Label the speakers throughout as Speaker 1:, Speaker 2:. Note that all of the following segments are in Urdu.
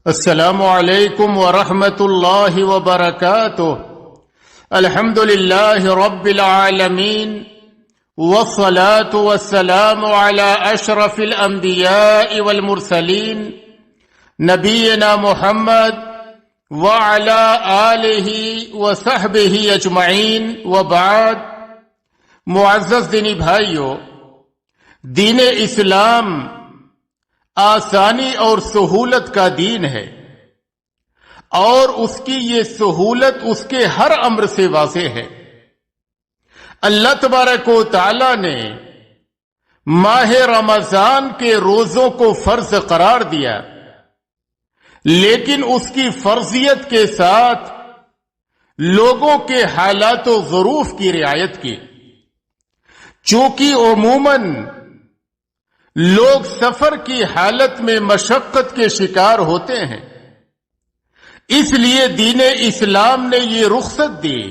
Speaker 1: السلام علیکم ورحمۃ اللہ وبرکاتہ۔ الحمد للہ رب العالمین والصلاة والسلام على اشرف الانبیاء والمرسلین نبینا محمد وعلى آلہ وصحبہ اجمعین وبعد۔ معزز دینی بھائیو، دین اسلام آسانی اور سہولت کا دین ہے، اور اس کی یہ سہولت اس کے ہر امر سے واضح ہے۔ اللہ تبارک و تعالی نے ماہ رمضان کے روزوں کو فرض قرار دیا، لیکن اس کی فرضیت کے ساتھ لوگوں کے حالات و ظروف کی رعایت کی۔ چونکہ عموماً لوگ سفر کی حالت میں مشقت کے شکار ہوتے ہیں، اس لیے دین اسلام نے یہ رخصت دی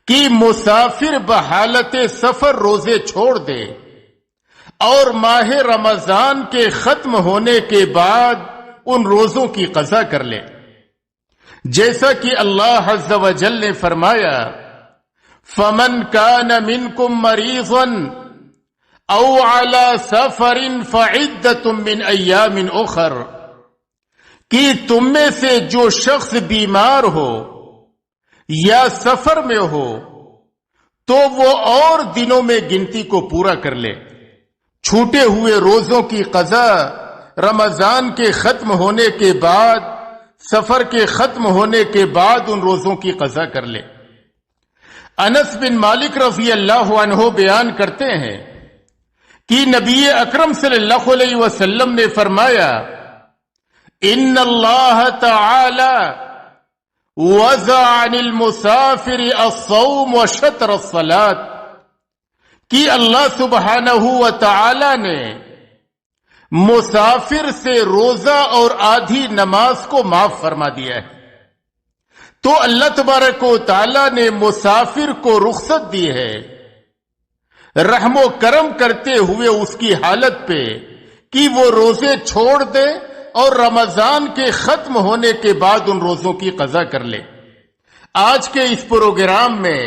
Speaker 1: کہ مسافر بحالت سفر روزے چھوڑ دے اور ماہ رمضان کے ختم ہونے کے بعد ان روزوں کی قضا کر لے، جیسا کہ اللہ عز و جل نے فرمایا فَمَنْ كَانَ مِنْكُمْ مَرِيضًا او علی سفر فعدۃ من ایام اخر، کہ تم میں سے جو شخص بیمار ہو یا سفر میں ہو تو وہ اور دنوں میں گنتی کو پورا کر لے۔ چھوٹے ہوئے روزوں کی قضا رمضان کے ختم ہونے کے بعد، سفر کے ختم ہونے کے بعد ان روزوں کی قضا کر لے۔ انس بن مالک رضی اللہ عنہ بیان کرتے ہیں کہ نبی اکرم صلی اللہ علیہ وسلم نے فرمایا ان اللہ تعالی وضع عن المسافر الصوم وشطر الصلاة، کہ اللہ سبحانہ و تعالی نے مسافر سے روزہ اور آدھی نماز کو معاف فرما دیا ہے۔ تو اللہ تبارک و تعالی نے مسافر کو رخصت دی ہے رحم و کرم کرتے ہوئے اس کی حالت پہ کہ وہ روزے چھوڑ دے اور رمضان کے ختم ہونے کے بعد ان روزوں کی قضا کر لے۔ آج کے اس پروگرام میں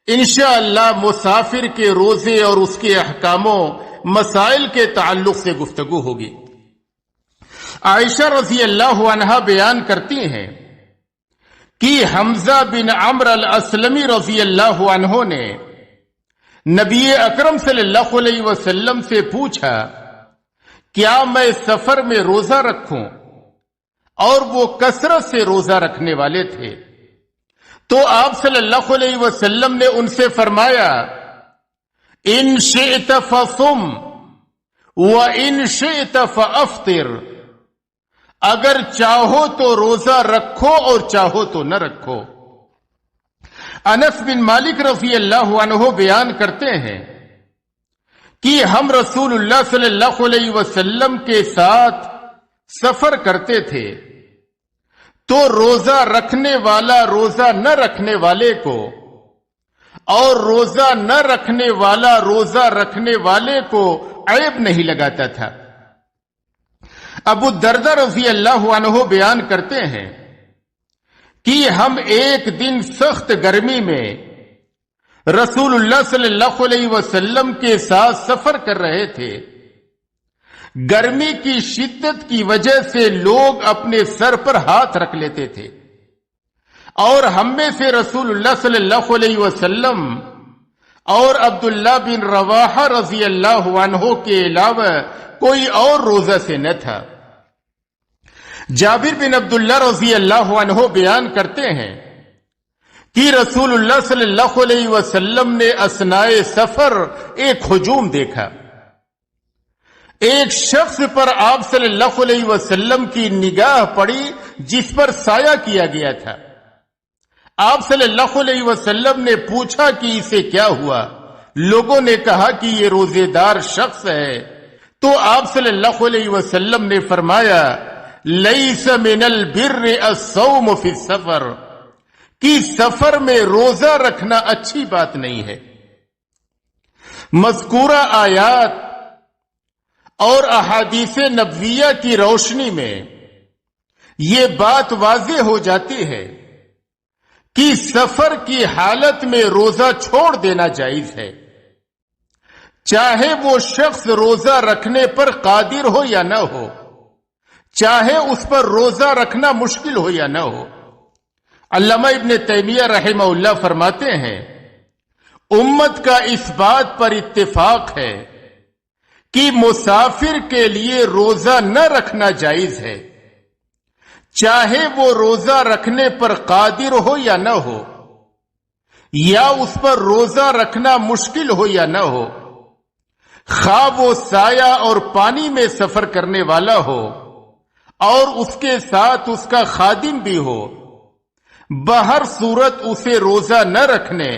Speaker 1: انشاءاللہ مسافر کے روزے اور اس کے احکام و مسائل کے تعلق سے گفتگو ہوگی۔ عائشہ رضی اللہ عنہا بیان کرتی ہیں کہ حمزہ بن عمرو الاسلمی رضی اللہ عنہ نے نبی اکرم صلی اللہ علیہ وسلم سے پوچھا کیا میں سفر میں روزہ رکھوں، اور وہ کثرت سے روزہ رکھنے والے تھے۔ تو آپ صلی اللہ علیہ وسلم نے ان سے فرمایا ان شئت فصم وان شئت فافطر، اگر چاہو تو روزہ رکھو اور چاہو تو نہ رکھو۔ انس بن مالک رضی اللہ عنہ بیان کرتے ہیں کہ ہم رسول اللہ صلی اللہ علیہ وسلم کے ساتھ سفر کرتے تھے تو روزہ رکھنے والا روزہ نہ رکھنے والے کو، اور روزہ نہ رکھنے والا روزہ رکھنے والے کو عیب نہیں لگاتا تھا۔ ابو الدرداء رضی اللہ عنہ بیان کرتے ہیں کہ ہم ایک دن سخت گرمی میں رسول اللہ صلی اللہ علیہ وسلم کے ساتھ سفر کر رہے تھے۔ گرمی کی شدت کی وجہ سے لوگ اپنے سر پر ہاتھ رکھ لیتے تھے، اور ہم میں سے رسول اللہ صلی اللہ علیہ وسلم اور عبداللہ بن رواحہ رضی اللہ عنہ کے علاوہ کوئی اور روزہ سے نہ تھا۔ جابر بن عبداللہ رضی اللہ عنہ بیان کرتے ہیں کہ رسول اللہ صلی اللہ علیہ وسلم نے اثناء سفر ایک ہجوم دیکھا۔ ایک شخص پر آپ صلی اللہ علیہ وسلم کی نگاہ پڑی جس پر سایہ کیا گیا تھا۔ آپ صلی اللہ علیہ وسلم نے پوچھا کہ اسے کیا ہوا؟ لوگوں نے کہا کہ یہ روزے دار شخص ہے۔ تو آپ صلی اللہ علیہ وسلم نے فرمایا لیس من البر الصوم فی السفر، کہ سفر میں روزہ رکھنا اچھی بات نہیں ہے۔ مذکورہ آیات اور احادیث نبویہ کی روشنی میں یہ بات واضح ہو جاتی ہے کہ سفر کی حالت میں روزہ چھوڑ دینا جائز ہے، چاہے وہ شخص روزہ رکھنے پر قادر ہو یا نہ ہو، چاہے اس پر روزہ رکھنا مشکل ہو یا نہ ہو۔ علامہ ابن تیمیہ رحمہ اللہ فرماتے ہیں، امت کا اس بات پر اتفاق ہے کہ مسافر کے لیے روزہ نہ رکھنا جائز ہے، چاہے وہ روزہ رکھنے پر قادر ہو یا نہ ہو، یا اس پر روزہ رکھنا مشکل ہو یا نہ ہو، خواہ وہ سایہ اور پانی میں سفر کرنے والا ہو اور اس کے ساتھ اس کا خادم بھی ہو، بہر صورت اسے روزہ نہ رکھنے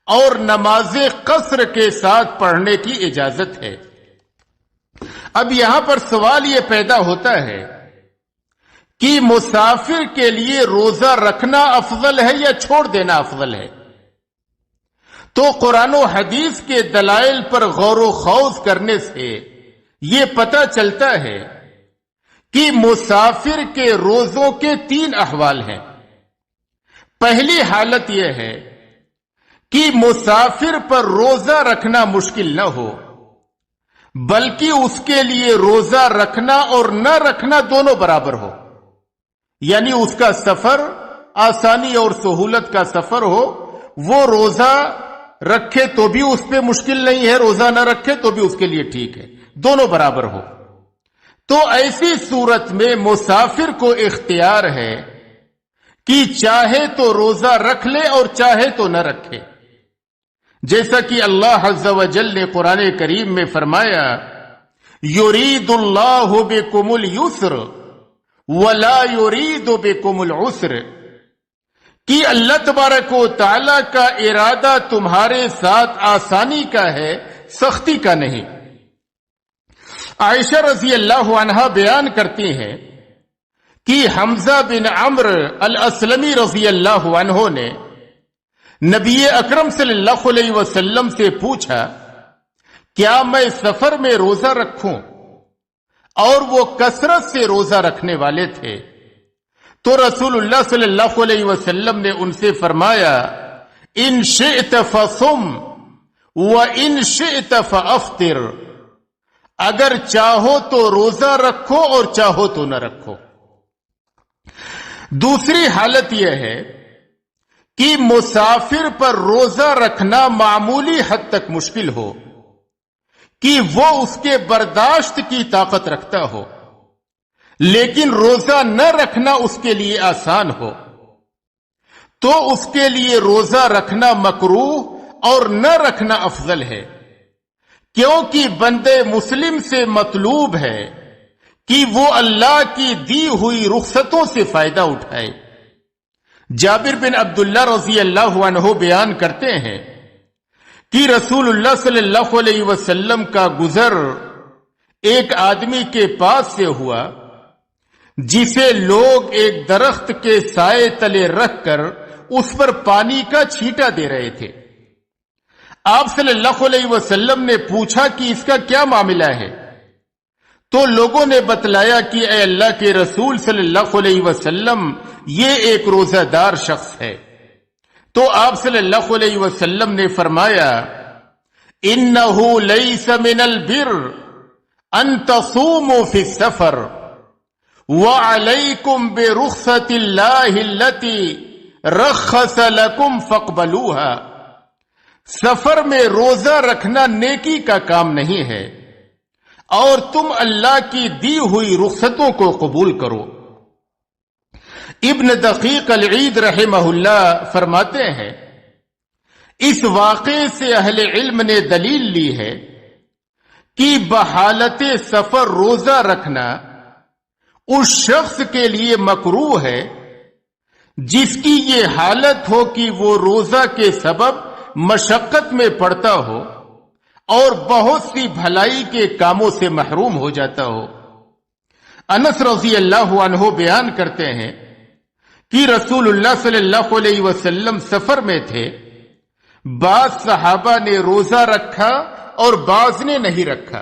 Speaker 1: اور نماز قصر کے ساتھ پڑھنے کی اجازت ہے۔ اب یہاں پر سوال یہ پیدا ہوتا ہے کہ مسافر کے لیے روزہ رکھنا افضل ہے یا چھوڑ دینا افضل ہے؟ تو قرآن و حدیث کے دلائل پر غور و خوض کرنے سے یہ پتہ چلتا ہے کہ مسافر کے روزوں کے 3 احوال ہیں۔ پہلی حالت یہ ہے کہ مسافر پر روزہ رکھنا مشکل نہ ہو، بلکہ اس کے لیے روزہ رکھنا اور نہ رکھنا دونوں برابر ہو، یعنی اس کا سفر آسانی اور سہولت کا سفر ہو، وہ روزہ رکھے تو بھی اس پہ مشکل نہیں ہے، روزہ نہ رکھے تو بھی اس کے لیے ٹھیک ہے، دونوں برابر ہو۔ تو ایسی صورت میں مسافر کو اختیار ہے کہ چاہے تو روزہ رکھ لے اور چاہے تو نہ رکھے، جیسا کہ اللہ عز و جل نے قرآن کریم میں فرمایا، یرید اللہ بکم اليسر ولا یرید بکم العسر، کہ اللہ تبارک و تعالی کا ارادہ تمہارے ساتھ آسانی کا ہے، سختی کا نہیں۔ عائشہ رضی اللہ عنہا بیان کرتی ہیں کہ حمزہ بن عمرو الاسلمی رضی اللہ عنہ نے نبی اکرم صلی اللہ علیہ وسلم سے پوچھا، کیا میں سفر میں روزہ رکھوں؟ اور وہ کثرت سے روزہ رکھنے والے تھے۔ تو رسول اللہ صلی اللہ علیہ وسلم نے ان سے فرمایا، ان شئت فصم وان شئت فافطر، اگر چاہو تو روزہ رکھو اور چاہو تو نہ رکھو۔ دوسری حالت یہ ہے کہ مسافر پر روزہ رکھنا معمولی حد تک مشکل ہو، کہ وہ اس کے برداشت کی طاقت رکھتا ہو، لیکن روزہ نہ رکھنا اس کے لیے آسان ہو، تو اس کے لیے روزہ رکھنا مکروہ اور نہ رکھنا افضل ہے، کیونکہ بندے مسلم سے مطلوب ہے کہ وہ اللہ کی دی ہوئی رخصتوں سے فائدہ اٹھائے۔ جابر بن عبداللہ رضی اللہ عنہ بیان کرتے ہیں کہ رسول اللہ صلی اللہ علیہ وسلم کا گزر ایک آدمی کے پاس سے ہوا جسے لوگ ایک درخت کے سائے تلے رکھ کر اس پر پانی کا چھینٹا دے رہے تھے۔ آپ صلی اللہ علیہ وسلم نے پوچھا کہ اس کا کیا معاملہ ہے؟ تو لوگوں نے بتلایا کہ اے اللہ کے رسول صلی اللہ علیہ وسلم، یہ ایک روزہ دار شخص ہے۔ تو آپ صلی اللہ علیہ وسلم نے فرمایا، انہ لیس من البر ان تصوموا فی السفر وعلیکم برخصۃ اللہ التی رخص لکم فاقبلوها، سفر میں روزہ رکھنا نیکی کا کام نہیں ہے اور تم اللہ کی دی ہوئی رخصتوں کو قبول کرو۔ ابن دقیق العید رحمہ اللہ فرماتے ہیں، اس واقعے سے اہل علم نے دلیل لی ہے کہ بحالت سفر روزہ رکھنا اس شخص کے لیے مکروہ ہے جس کی یہ حالت ہو کہ وہ روزہ کے سبب مشقت میں پڑتا ہو اور بہت سی بھلائی کے کاموں سے محروم ہو جاتا ہو۔ انس رضی اللہ عنہ بیان کرتے ہیں کہ رسول اللہ صلی اللہ علیہ وسلم سفر میں تھے، بعض صحابہ نے روزہ رکھا اور بعض نے نہیں رکھا۔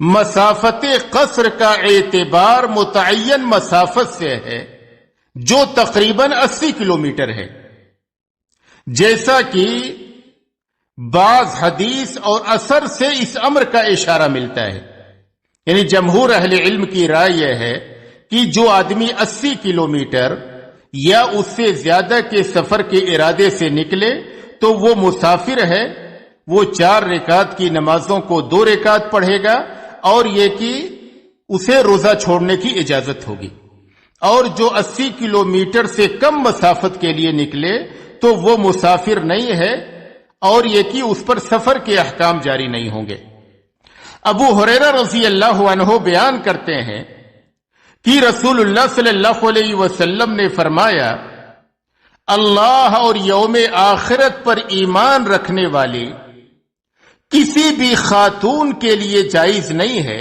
Speaker 1: مسافت قصر کا اعتبار متعین مسافت سے ہے جو تقریباً 80 کلومیٹر ہے، جیسا کہ بعض حدیث اور اثر سے اس امر کا اشارہ ملتا ہے۔ یعنی جمہور اہل علم کی رائے یہ ہے کہ جو آدمی 80 کلومیٹر یا اس سے زیادہ کے سفر کے ارادے سے نکلے تو وہ مسافر ہے، وہ 4 رکعت کی نمازوں کو 2 رکعت پڑھے گا، اور یہ کہ اسے روزہ چھوڑنے کی اجازت ہوگی۔ اور جو 80 کلومیٹر سے کم مسافت کے لیے نکلے تو وہ مسافر نہیں ہے، اور یہ کہ اس پر سفر کے احکام جاری نہیں ہوں گے۔ ابو ہریرہ رضی اللہ عنہ بیان کرتے ہیں کہ رسول اللہ صلی اللہ علیہ وسلم نے فرمایا، اللہ اور یوم آخرت پر ایمان رکھنے والی کسی بھی خاتون کے لیے جائز نہیں ہے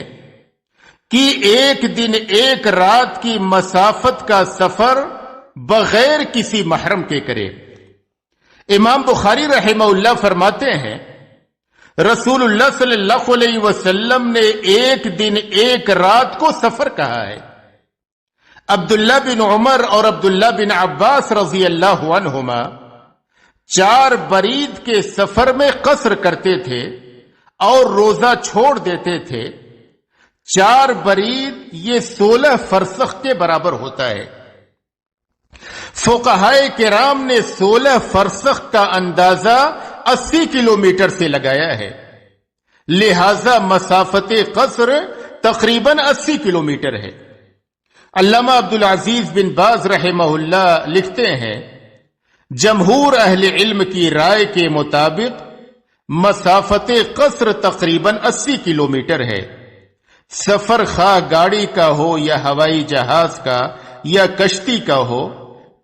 Speaker 1: کہ ایک دن ایک رات کی مسافت کا سفر بغیر کسی محرم کے کرے۔ امام بخاری رحمہ اللہ فرماتے ہیں، رسول اللہ صلی اللہ علیہ وسلم نے ایک دن ایک رات کو سفر کہا ہے۔ عبداللہ بن عمر اور عبداللہ بن عباس رضی اللہ عنہما 4 برید کے سفر میں قصر کرتے تھے اور روزہ چھوڑ دیتے تھے۔ 4 برید یہ 16 فرسخ کے برابر ہوتا ہے۔ فقہائے کرام نے 16 فرسخ کا اندازہ 80 کلومیٹر سے لگایا ہے، لہذا مسافت قصر تقریباً 80 کلومیٹر ہے۔ علامہ عبدالعزیز بن باز رحمہ اللہ لکھتے ہیں، جمہور اہل علم کی رائے کے مطابق مسافت قصر تقریباً 80 کلومیٹر ہے۔ سفر خواہ گاڑی کا ہو یا ہوائی جہاز کا یا کشتی کا ہو،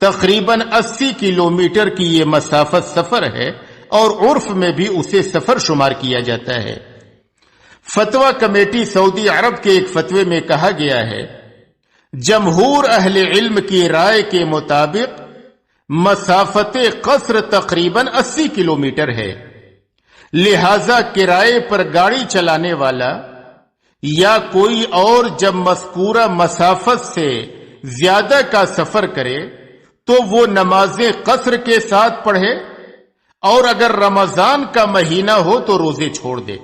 Speaker 1: تقریباً 80 کلومیٹر کی یہ مسافت سفر ہے، اور عرف میں بھی اسے سفر شمار کیا جاتا ہے۔ فتویٰ کمیٹی سعودی عرب کے ایک فتوے میں کہا گیا ہے، جمہور اہل علم کی رائے کے مطابق مسافت قصر تقریباً 80 کلومیٹر ہے، لہذا کرائے پر گاڑی چلانے والا یا کوئی اور جب مذکورہ مسافت سے زیادہ کا سفر کرے تو وہ نمازیں قصر کے ساتھ پڑھے، اور اگر رمضان کا مہینہ ہو تو روزے چھوڑ دے۔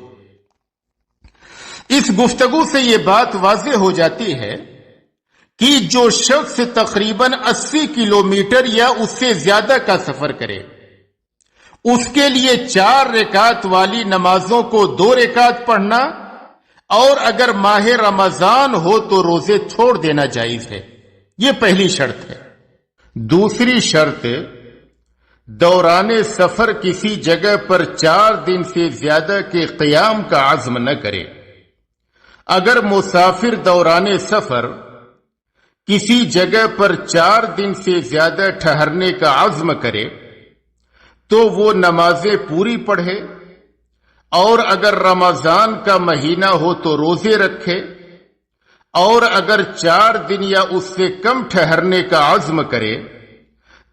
Speaker 1: اس گفتگو سے یہ بات واضح ہو جاتی ہے کہ جو شخص تقریباً 80 کلومیٹر یا اس سے زیادہ کا سفر کرے، اس کے لیے 4 رکعت والی نمازوں کو 2 رکعت پڑھنا، اور اگر ماہ رمضان ہو تو روزے چھوڑ دینا جائز ہے۔ یہ پہلی شرط ہے۔ دوسری شرط، دوران سفر کسی جگہ پر 4 دن سے زیادہ کے قیام کا عزم نہ کرے۔ اگر مسافر دوران سفر کسی جگہ پر 4 دن سے زیادہ ٹھہرنے کا عزم کرے تو وہ نمازیں پوری پڑھے، اور اگر رمضان کا مہینہ ہو تو روزے رکھے، اور اگر 4 دن یا اس سے کم ٹھہرنے کا عزم کرے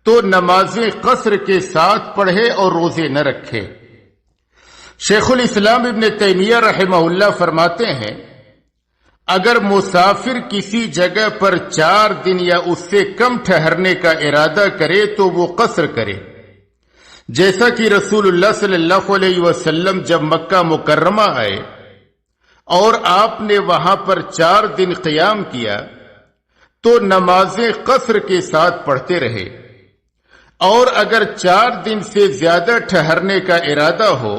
Speaker 1: تو نمازیں قصر کے ساتھ پڑھے اور روزے نہ رکھے۔ شیخ الاسلام ابن تیمیہ رحمہ اللہ فرماتے ہیں، اگر مسافر کسی جگہ پر 4 دن یا اس سے کم ٹھہرنے کا ارادہ کرے تو وہ قصر کرے، جیسا کہ رسول اللہ صلی اللہ علیہ وسلم جب مکہ مکرمہ آئے اور آپ نے وہاں پر 4 دن قیام کیا تو نمازیں قصر کے ساتھ پڑھتے رہے، اور اگر 4 دن سے زیادہ ٹھہرنے کا ارادہ ہو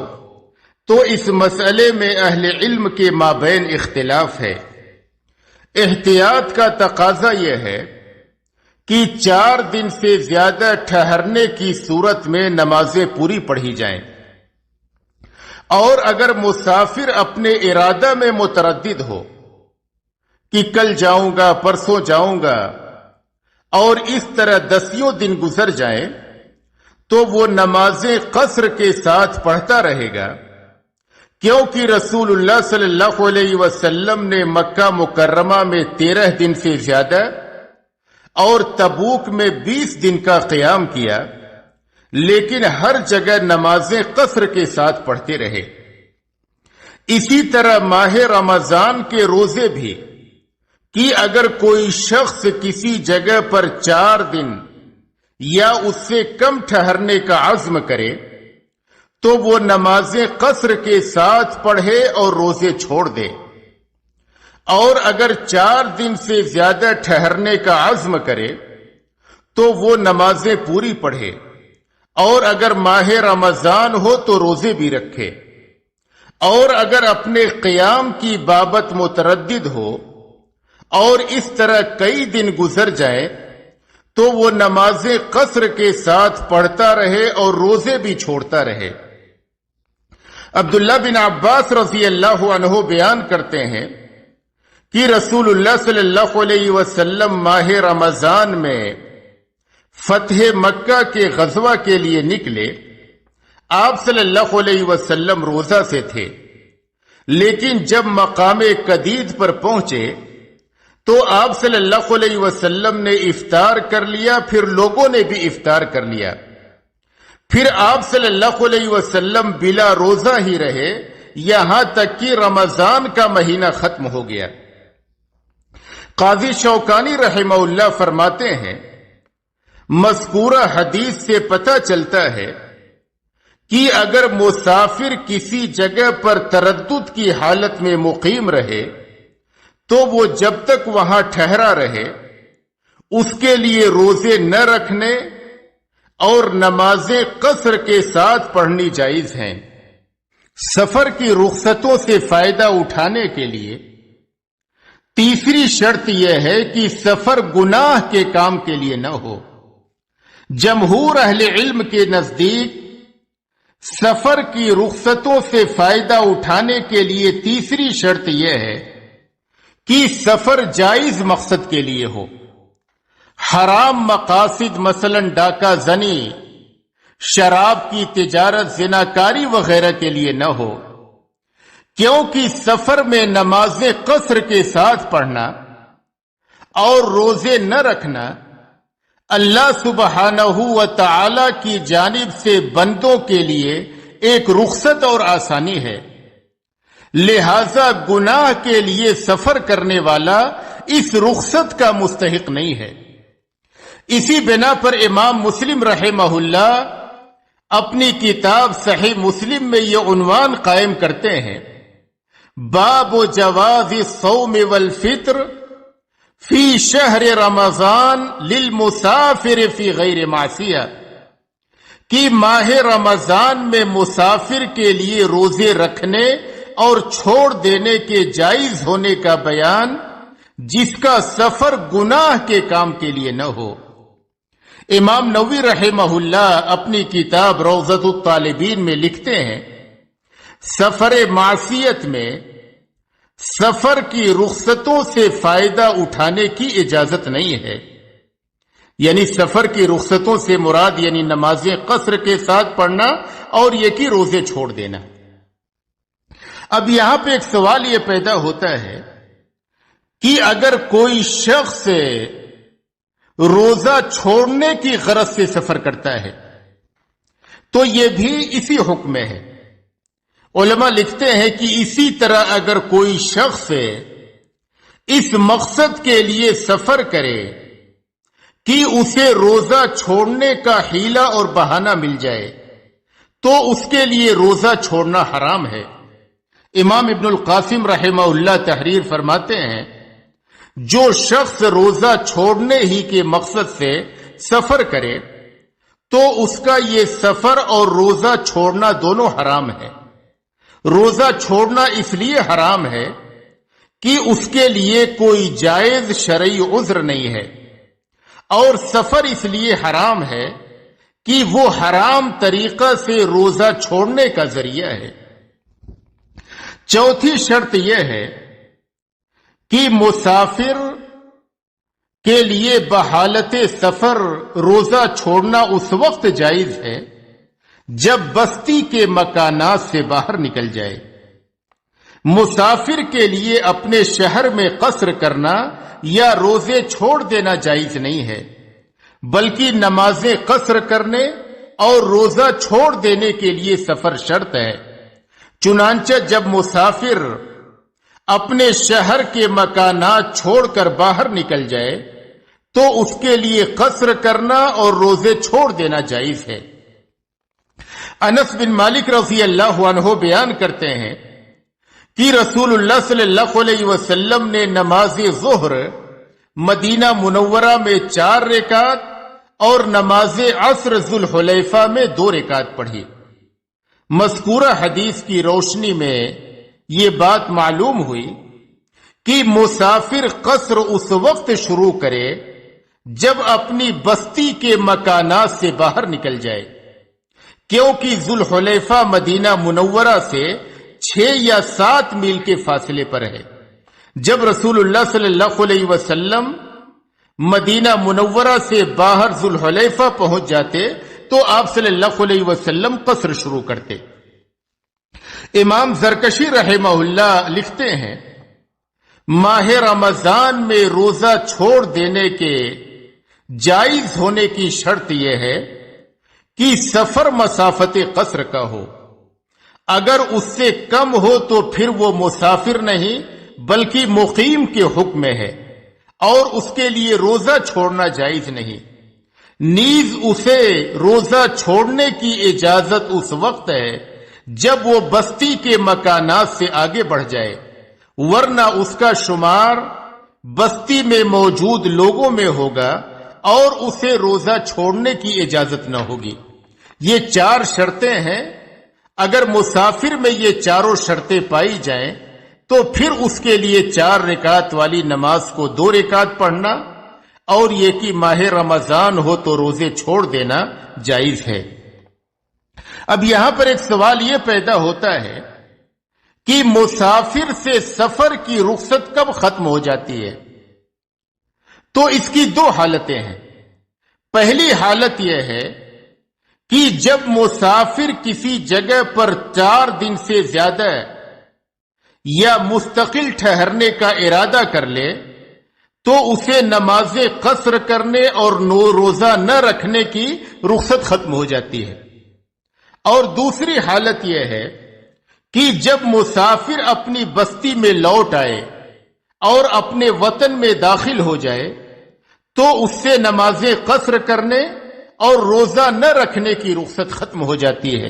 Speaker 1: تو اس مسئلے میں اہل علم کے مابین اختلاف ہے۔ احتیاط کا تقاضا یہ ہے کہ 4 دن سے زیادہ ٹھہرنے کی صورت میں نمازیں پوری پڑھی جائیں، اور اگر مسافر اپنے ارادہ میں متردد ہو کہ کل جاؤں گا، پرسوں جاؤں گا، اور اس طرح 10 دن گزر جائیں تو وہ نمازیں قصر کے ساتھ پڑھتا رہے گا، کیونکہ رسول اللہ صلی اللہ علیہ وسلم نے مکہ مکرمہ میں 13 دن سے زیادہ اور تبوک میں 20 دن کا قیام کیا، لیکن ہر جگہ نمازیں قصر کے ساتھ پڑھتے رہے۔ اسی طرح ماہ رمضان کے روزے بھی کہ اگر کوئی شخص کسی جگہ پر 4 دن یا اس سے کم ٹھہرنے کا عزم کرے تو وہ نمازیں قصر کے ساتھ پڑھے اور روزے چھوڑ دے، اور اگر 4 دن سے زیادہ ٹھہرنے کا عزم کرے تو وہ نمازیں پوری پڑھے، اور اگر ماہ رمضان ہو تو روزے بھی رکھے، اور اگر اپنے قیام کی بابت متردد ہو اور اس طرح کئی دن گزر جائے تو وہ نمازیں قصر کے ساتھ پڑھتا رہے اور روزے بھی چھوڑتا رہے۔ عبداللہ بن عباس رضی اللہ عنہ بیان کرتے ہیں کہ رسول اللہ صلی اللہ علیہ وسلم ماہ رمضان میں فتح مکہ کے غزوہ کے لیے نکلے۔ آپ صلی اللہ علیہ وسلم روزہ سے تھے، لیکن جب مقام قدید پر پہنچے تو آپ صلی اللہ علیہ وسلم نے افطار کر لیا، پھر لوگوں نے بھی افطار کر لیا، پھر آپ صلی اللہ علیہ وسلم بلا روزہ ہی رہے یہاں تک کہ رمضان کا مہینہ ختم ہو گیا۔ قاضی شوکانی رحمہ اللہ فرماتے ہیں مذکورہ حدیث سے پتہ چلتا ہے کہ اگر مسافر کسی جگہ پر تردد کی حالت میں مقیم رہے تو وہ جب تک وہاں ٹھہرا رہے اس کے لیے روزے نہ رکھنے اور نمازیں قصر کے ساتھ پڑھنی جائز ہیں۔ سفر کی رخصتوں سے فائدہ اٹھانے کے لیے تیسری شرط یہ ہے کہ سفر گناہ کے کام کے لیے نہ ہو۔ جمہور اہل علم کے نزدیک سفر کی رخصتوں سے فائدہ اٹھانے کے لیے تیسری شرط یہ ہے کہ سفر جائز مقصد کے لیے ہو، حرام مقاصد مثلا ڈاکہ زنی، شراب کی تجارت، زناکاری وغیرہ کے لیے نہ ہو، کیونکہ سفر میں نمازیں قصر کے ساتھ پڑھنا اور روزے نہ رکھنا اللہ سبحانہ و تعالی کی جانب سے بندوں کے لیے ایک رخصت اور آسانی ہے، لہذا گناہ کے لیے سفر کرنے والا اس رخصت کا مستحق نہیں ہے۔ اسی بنا پر امام مسلم رحمہ اللہ اپنی کتاب صحیح مسلم میں یہ عنوان قائم کرتے ہیں، باب جواز الصوم والفطر فی شہر رمضان للمسافر فی غیر معصیہ، کہ ماہ رمضان میں مسافر کے لیے روزے رکھنے اور چھوڑ دینے کے جائز ہونے کا بیان جس کا سفر گناہ کے کام کے لیے نہ ہو۔ امام نووی رحمہ اللہ اپنی کتاب روضۃ الطالبین میں لکھتے ہیں سفر معصیت میں سفر کی رخصتوں سے فائدہ اٹھانے کی اجازت نہیں ہے، یعنی سفر کی رخصتوں سے مراد یعنی نمازیں قصر کے ساتھ پڑھنا اور یہ کہ روزے چھوڑ دینا۔ اب یہاں پہ ایک سوال یہ پیدا ہوتا ہے کہ اگر کوئی شخص روزہ چھوڑنے کی غرض سے سفر کرتا ہے تو یہ بھی اسی حکم میں ہے۔ علماء لکھتے ہیں کہ اسی طرح اگر کوئی شخص اس مقصد کے لیے سفر کرے کہ اسے روزہ چھوڑنے کا حیلہ اور بہانہ مل جائے تو اس کے لیے روزہ چھوڑنا حرام ہے۔ امام ابن القاسم رحمہ اللہ تحریر فرماتے ہیں جو شخص روزہ چھوڑنے ہی کے مقصد سے سفر کرے تو اس کا یہ سفر اور روزہ چھوڑنا دونوں حرام ہے۔ روزہ چھوڑنا اس لیے حرام ہے کہ اس کے لیے کوئی جائز شرعی عذر نہیں ہے، اور سفر اس لیے حرام ہے کہ وہ حرام طریقہ سے روزہ چھوڑنے کا ذریعہ ہے۔ چوتھی شرط یہ ہے کہ مسافر کے لیے بحالت سفر روزہ چھوڑنا اس وقت جائز ہے جب بستی کے مکانات سے باہر نکل جائے۔ مسافر کے لیے اپنے شہر میں قصر کرنا یا روزے چھوڑ دینا جائز نہیں ہے، بلکہ نمازیں قصر کرنے اور روزہ چھوڑ دینے کے لیے سفر شرط ہے۔ چنانچہ جب مسافر اپنے شہر کے مکانات چھوڑ کر باہر نکل جائے تو اس کے لیے قصر کرنا اور روزے چھوڑ دینا جائز ہے۔ انس بن مالک رضی اللہ عنہ بیان کرتے ہیں کہ رسول اللہ صلی اللہ علیہ وسلم نے نماز ظہر مدینہ منورہ میں 4 رکعت اور نماز عصر ذوالحلیفہ میں 2 رکعت پڑھی۔ مذکورہ حدیث کی روشنی میں یہ بات معلوم ہوئی کہ مسافر قصر اس وقت شروع کرے جب اپنی بستی کے مکانات سے باہر نکل جائے، کیونکہ ذوالحلیفہ مدینہ منورہ سے 6 یا 7 میل کے فاصلے پر ہے۔ جب رسول اللہ صلی اللہ علیہ وسلم مدینہ منورہ سے باہر ذوالحلیفہ پہنچ جاتے تو آپ صلی اللہ علیہ وسلم قصر شروع کرتے۔ امام زرکشی رحمہ اللہ لکھتے ہیں، ماہ رمضان میں روزہ چھوڑ دینے کے جائز ہونے کی شرط یہ ہے کہ سفر مسافت قصر کا ہو۔ اگر اس سے کم ہو تو پھر وہ مسافر نہیں بلکہ مقیم کے حکم میں ہے اور اس کے لیے روزہ چھوڑنا جائز نہیں۔ نیز اسے روزہ چھوڑنے کی اجازت اس وقت ہے جب وہ بستی کے مکانات سے آگے بڑھ جائے، ورنہ اس کا شمار بستی میں موجود لوگوں میں ہوگا اور اسے روزہ چھوڑنے کی اجازت نہ ہوگی۔ یہ 4 شرطیں ہیں۔ اگر مسافر میں یہ 4 شرطیں پائی جائیں تو پھر اس کے لیے 4 رکعت والی نماز کو 2 رکعت پڑھنا اور یہ کہ ماہ رمضان ہو تو روزے چھوڑ دینا جائز ہے۔ اب یہاں پر ایک سوال یہ پیدا ہوتا ہے کہ مسافر سے سفر کی رخصت کب ختم ہو جاتی ہے؟ تو اس کی 2 حالتیں ہیں۔ پہلی حالت یہ ہے کہ جب مسافر کسی جگہ پر 4 دن سے زیادہ یا مستقل ٹھہرنے کا ارادہ کر لے تو اسے نماز قصر کرنے اور روزہ نہ رکھنے کی رخصت ختم ہو جاتی ہے۔ اور دوسری حالت یہ ہے کہ جب مسافر اپنی بستی میں لوٹ آئے اور اپنے وطن میں داخل ہو جائے تو اس سے نماز قصر کرنے اور روزہ نہ رکھنے کی رخصت ختم ہو جاتی ہے۔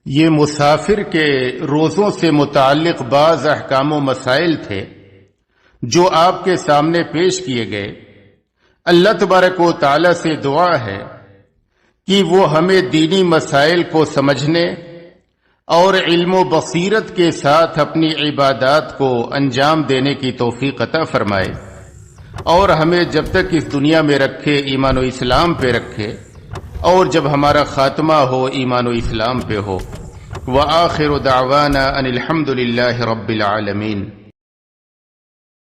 Speaker 1: یہ مسافر کے روزوں سے متعلق بعض احکام و مسائل تھے جو آپ کے سامنے پیش کیے گئے۔ اللہ تبارک و تعالی سے دعا ہے کہ وہ ہمیں دینی مسائل کو سمجھنے اور علم و بصیرت کے ساتھ اپنی عبادات کو انجام دینے کی توفیق عطا فرمائے، اور ہمیں جب تک اس دنیا میں رکھے ایمان و اسلام پہ رکھے، اور جب ہمارا خاتمہ ہو ایمان و اسلام پہ ہو۔ وآخر دعوانا ان الحمد للہ رب العالمین۔